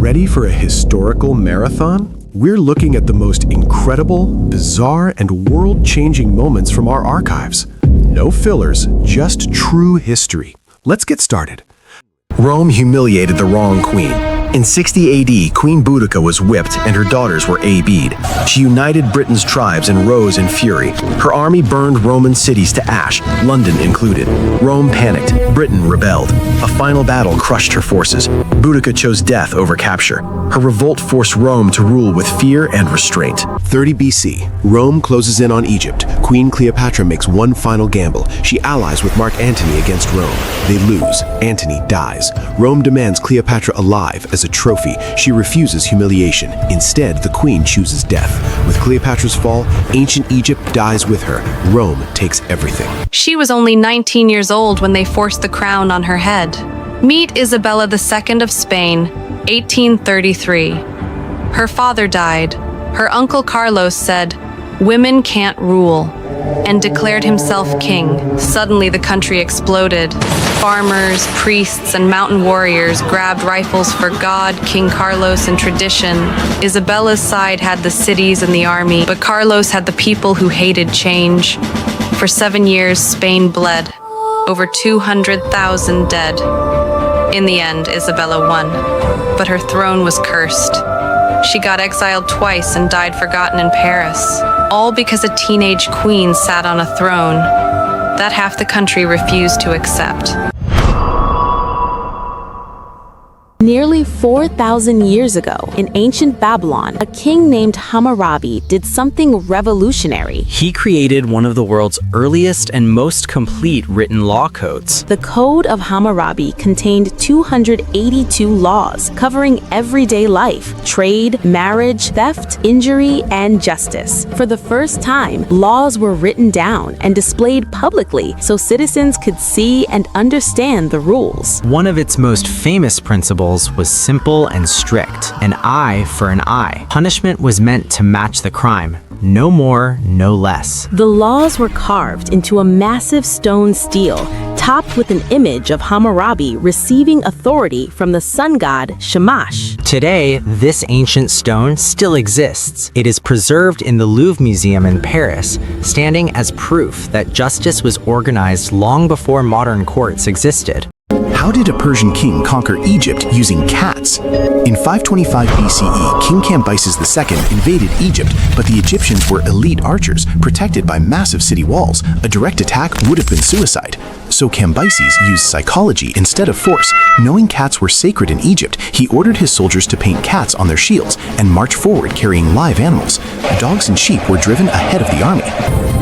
Ready for a historical marathon? We're looking at the most incredible, bizarre, and world-changing moments from our archives. No fillers, just true history. Let's get started. Rome humiliated the wrong queen. In 60 AD, Queen Boudica was whipped and her daughters were AB'd. She united Britain's tribes and rose in fury. Her army burned Roman cities to ash, London included. Rome panicked. Britain rebelled. A final battle crushed her forces. Boudica chose death over capture. Her revolt forced Rome to rule with fear and restraint. 30 BC, Rome closes in on Egypt. Queen Cleopatra makes one final gamble. She allies with Mark Antony against Rome. They lose. Antony dies. Rome demands Cleopatra alive as a trophy. She refuses humiliation. Instead, the queen chooses death. With Cleopatra's fall, ancient Egypt dies with her. Rome takes everything. She was only 19 years old when they forced the crown on her head. Meet Isabella II of Spain, 1833. Her father died. Her uncle Carlos said, "Women can't rule," and declared himself king. Suddenly the country exploded. Farmers, priests, and mountain warriors grabbed rifles for God, King Carlos, and tradition. Isabella's side had the cities and the army, but Carlos had the people who hated change. For 7 years, Spain bled. Over 200,000 dead. In the end, Isabella won, but her throne was cursed. She got exiled twice and died forgotten in Paris, all because a teenage queen sat on a throne that half the country refused to accept. Nearly 4,000 years ago, in ancient Babylon, a king named Hammurabi did something revolutionary. He created one of the world's earliest and most complete written law codes. The Code of Hammurabi contained 282 laws covering everyday life, trade, marriage, theft, injury, and justice. For the first time, laws were written down and displayed publicly so citizens could see and understand the rules. One of its most famous principles was simple and strict: an eye for an eye. Punishment was meant to match the crime. No more, no less. The laws were carved into a massive stone stele, topped with an image of Hammurabi receiving authority from the sun god Shamash. Today, this ancient stone still exists. It is preserved in the Louvre Museum in Paris, standing as proof that justice was organized long before modern courts existed. How did a Persian king conquer Egypt using cats? In 525 BCE, King Cambyses II invaded Egypt, but the Egyptians were elite archers, protected by massive city walls. A direct attack would have been suicide. So Cambyses used psychology instead of force. Knowing cats were sacred in Egypt, he ordered his soldiers to paint cats on their shields and march forward carrying live animals. Dogs and sheep were driven ahead of the army.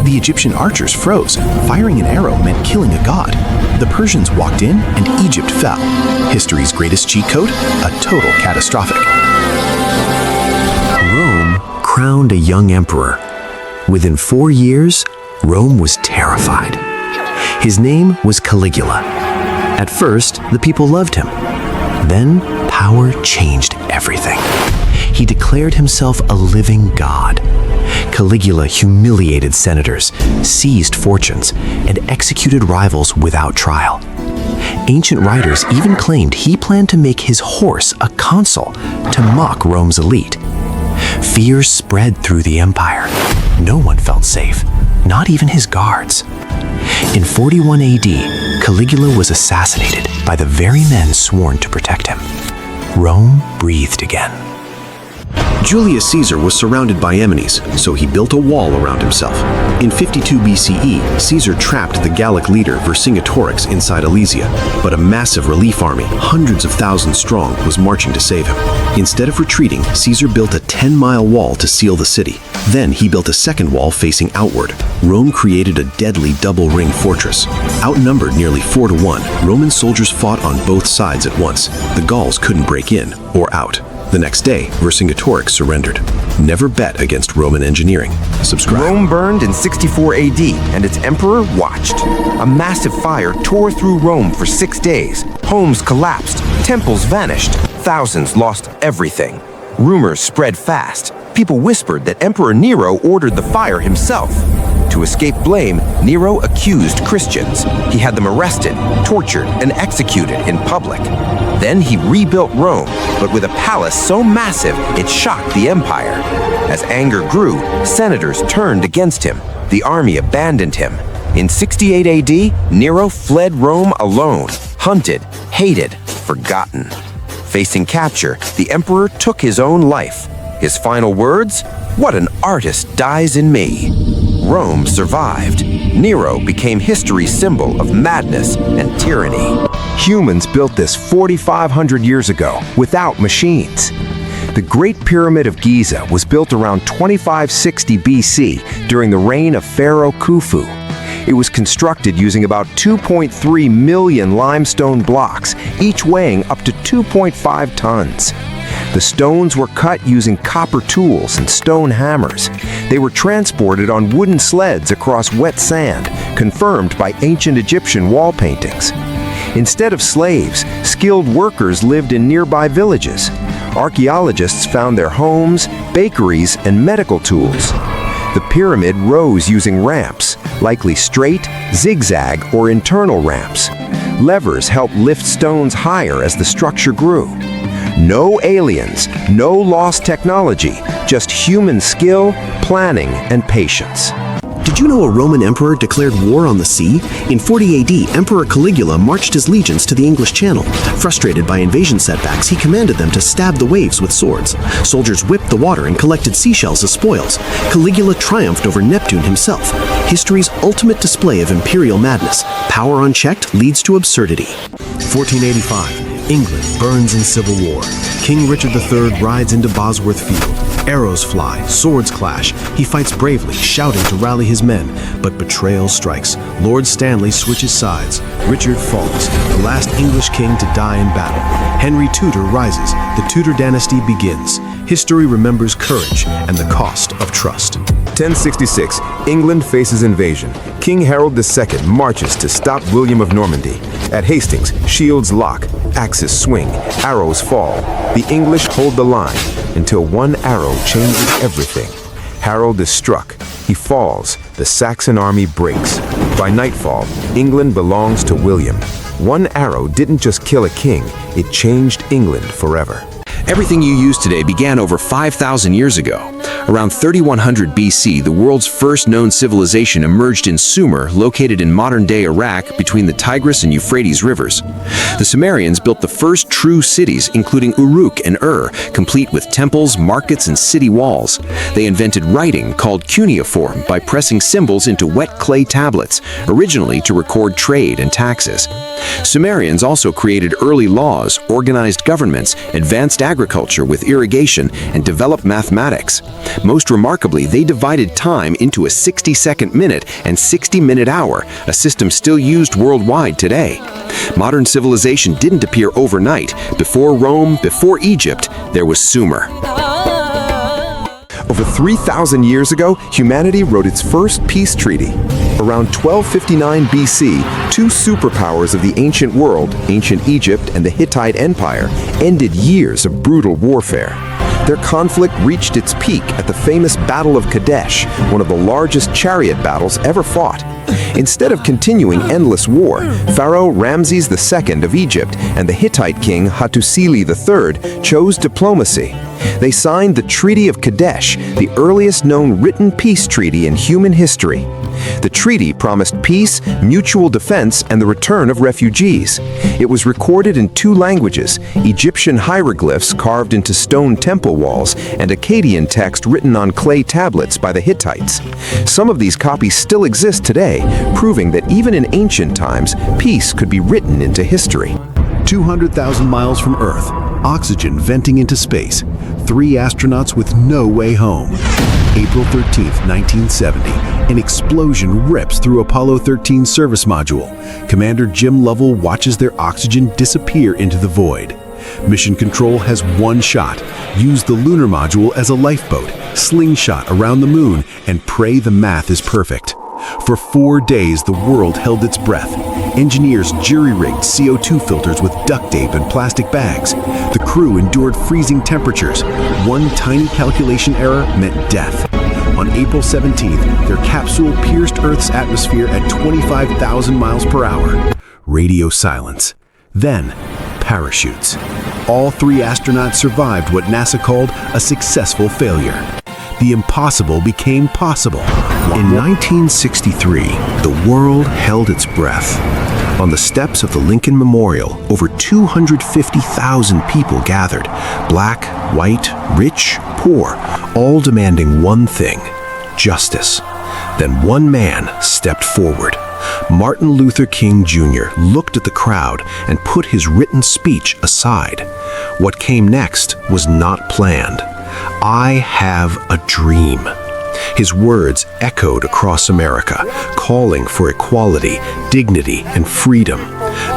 The Egyptian archers froze. Firing an arrow meant killing a god. The Persians walked in and Egypt fell. History's greatest cheat code? A total catastrophic. Rome crowned a young emperor. Within 4 years, Rome was terrified. His name was Caligula. At first, the people loved him. Then, power changed everything. He declared himself a living god. Caligula humiliated senators, seized fortunes, and executed rivals without trial. Ancient writers even claimed he planned to make his horse a consul to mock Rome's elite. Fear spread through the empire. No one felt safe, not even his guards. In 41 AD, Caligula was assassinated by the very men sworn to protect him. Rome breathed again. Julius Caesar was surrounded by enemies, so he built a wall around himself. In 52 BCE, Caesar trapped the Gallic leader Vercingetorix inside Alesia, but a massive relief army, hundreds of thousands strong, was marching to save him. Instead of retreating, Caesar built a 10-mile wall to seal the city. Then he built a second wall facing outward. Rome created a deadly double-ring fortress. Outnumbered nearly 4 to 1, Roman soldiers fought on both sides at once. The Gauls couldn't break in or out. The next day, Vercingetorix surrendered. Never bet against Roman engineering. Subscribe. Rome burned in 64 AD, and its emperor watched. A massive fire tore through Rome for 6 days. Homes collapsed, temples vanished, thousands lost everything. Rumors spread fast. People whispered that Emperor Nero ordered the fire himself. To escape blame, Nero accused Christians. He had them arrested, tortured, and executed in public. Then he rebuilt Rome, but with a palace so massive it shocked the empire. As anger grew, senators turned against him. The army abandoned him. In 68 AD, Nero fled Rome alone, hunted, hated, forgotten. Facing capture, the emperor took his own life. His final words? "What an artist dies in me." Rome survived. Nero became history's symbol of madness and tyranny. Humans built this 4,500 years ago without machines. The Great Pyramid of Giza was built around 2560 BC during the reign of Pharaoh Khufu. It was constructed using about 2.3 million limestone blocks, each weighing up to 2.5 tons. The stones were cut using copper tools and stone hammers. They were transported on wooden sleds across wet sand, confirmed by ancient Egyptian wall paintings. Instead of slaves, skilled workers lived in nearby villages. Archaeologists found their homes, bakeries, and medical tools. The pyramid rose using ramps, likely straight, zigzag, or internal ramps. Levers helped lift stones higher as the structure grew. No aliens, no lost technology, just human skill, planning, and patience. Did you know a Roman emperor declared war on the sea? In 40 AD, Emperor Caligula marched his legions to the English Channel. Frustrated by invasion setbacks, he commanded them to stab the waves with swords. Soldiers whipped the water and collected seashells as spoils. Caligula triumphed over Neptune himself. History's ultimate display of imperial madness. Power unchecked leads to absurdity. 1485. England burns in civil war. King Richard III rides into Bosworth Field. Arrows fly, swords clash. He fights bravely, shouting to rally his men. But betrayal strikes. Lord Stanley switches sides. Richard falls, the last English king to die in battle. Henry Tudor rises. The Tudor dynasty begins. History remembers courage and the cost of trust. 1066, England faces invasion. King Harold II marches to stop William of Normandy. At Hastings, shields lock, axes swing, arrows fall. The English hold the line until one arrow changes everything. Harold is struck. He falls. The Saxon army breaks. By nightfall, England belongs to William. One arrow didn't just kill a king, it changed England forever. Everything you use today began over 5,000 years ago. Around 3100 BC, the world's first known civilization emerged in Sumer, located in modern-day Iraq between the Tigris and Euphrates rivers. The Sumerians built the first true cities, including Uruk and Ur, complete with temples, markets, and city walls. They invented writing, called cuneiform, by pressing symbols into wet clay tablets, originally to record trade and taxes. Sumerians also created early laws, organized governments, advanced agriculture with irrigation, and developed mathematics. Most remarkably, they divided time into a 60-second minute and 60-minute hour, a system still used worldwide today. Modern civilization didn't appear overnight. Before Rome, before Egypt, there was Sumer. Over 3,000 years ago, humanity wrote its first peace treaty. Around 1259 BC, two superpowers of the ancient world, ancient Egypt and the Hittite Empire, ended years of brutal warfare. Their conflict reached its peak at the famous Battle of Kadesh, one of the largest chariot battles ever fought. Instead of continuing endless war, Pharaoh Ramses II of Egypt and the Hittite king Hattusili III chose diplomacy. They signed the Treaty of Kadesh, the earliest known written peace treaty in human history. The treaty promised peace, mutual defense, and the return of refugees. It was recorded in two languages, Egyptian hieroglyphs carved into stone temple walls, and Akkadian text written on clay tablets by the Hittites. Some of these copies still exist today, proving that even in ancient times, peace could be written into history. 200,000 miles from Earth, oxygen venting into space, 3 astronauts with no way home. April 13, 1970, an explosion rips through Apollo 13 service module. Commander Jim Lovell watches their oxygen disappear into the void. Mission Control has one shot. Use the lunar module as a lifeboat, slingshot around the moon, and pray the math is perfect. For 4 days, the world held its breath. Engineers jury-rigged CO2 filters with duct tape and plastic bags. The crew endured freezing temperatures. One tiny calculation error meant death. On April 17th, their capsule pierced Earth's atmosphere at 25,000 miles per hour. Radio silence. Then, parachutes. All 3 astronauts survived what NASA called a successful failure. The impossible became possible. In 1963, the world held its breath. On the steps of the Lincoln Memorial, over 250,000 people gathered, black, white, rich, poor, all demanding one thing: justice. Then one man stepped forward. Martin Luther King Jr. looked at the crowd and put his written speech aside. What came next was not planned. "I have a dream." His words echoed across America, calling for equality, dignity, and freedom.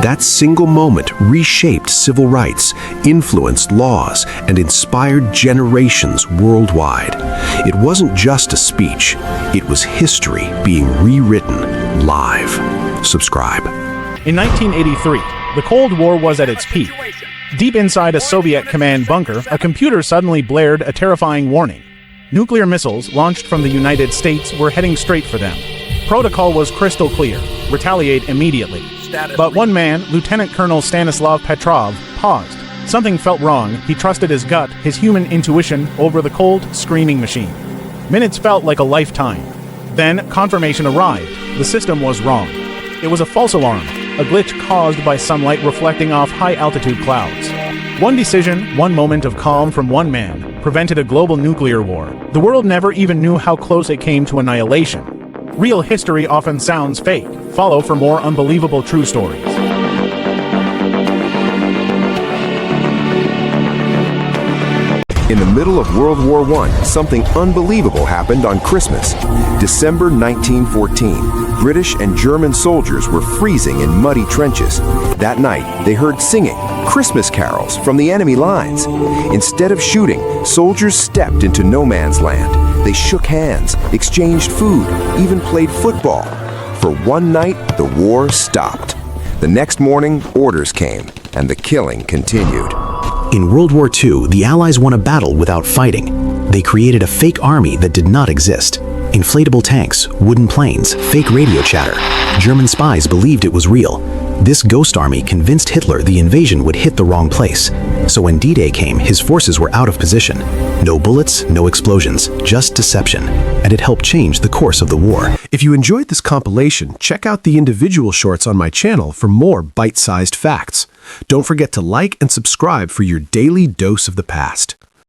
That single moment reshaped civil rights, influenced laws, and inspired generations worldwide. It wasn't just a speech, it was history being rewritten live. Subscribe. In 1983, the Cold War was at its peak. Deep inside a Soviet command bunker, a computer suddenly blared a terrifying warning. Nuclear missiles launched from the United States were heading straight for them. Protocol was crystal clear: retaliate immediately. But one man, Lieutenant Colonel Stanislav Petrov, paused. Something felt wrong. He trusted his gut, his human intuition, over the cold, screaming machine. Minutes felt like a lifetime. Then confirmation arrived. The system was wrong. It was a false alarm, a glitch caused by sunlight reflecting off high-altitude clouds. One decision, one moment of calm from one man, prevented a global nuclear war. The world never even knew how close it came to annihilation. Real history often sounds fake. Follow for more unbelievable true stories. In the middle of World War I, something unbelievable happened on Christmas. December 1914, British and German soldiers were freezing in muddy trenches. That night, they heard singing Christmas carols from the enemy lines. Instead of shooting, soldiers stepped into no man's land. They shook hands, exchanged food, even played football. For one night, the war stopped. The next morning, orders came, and the killing continued. In World War II, the Allies won a battle without fighting. They created a fake army that did not exist. Inflatable tanks, wooden planes, fake radio chatter. German spies believed it was real. This ghost army convinced Hitler the invasion would hit the wrong place. So when D-Day came, his forces were out of position. No bullets, no explosions, just deception. And it helped change the course of the war. If you enjoyed this compilation, check out the individual shorts on my channel for more bite-sized facts. Don't forget to like and subscribe for your daily dose of the past.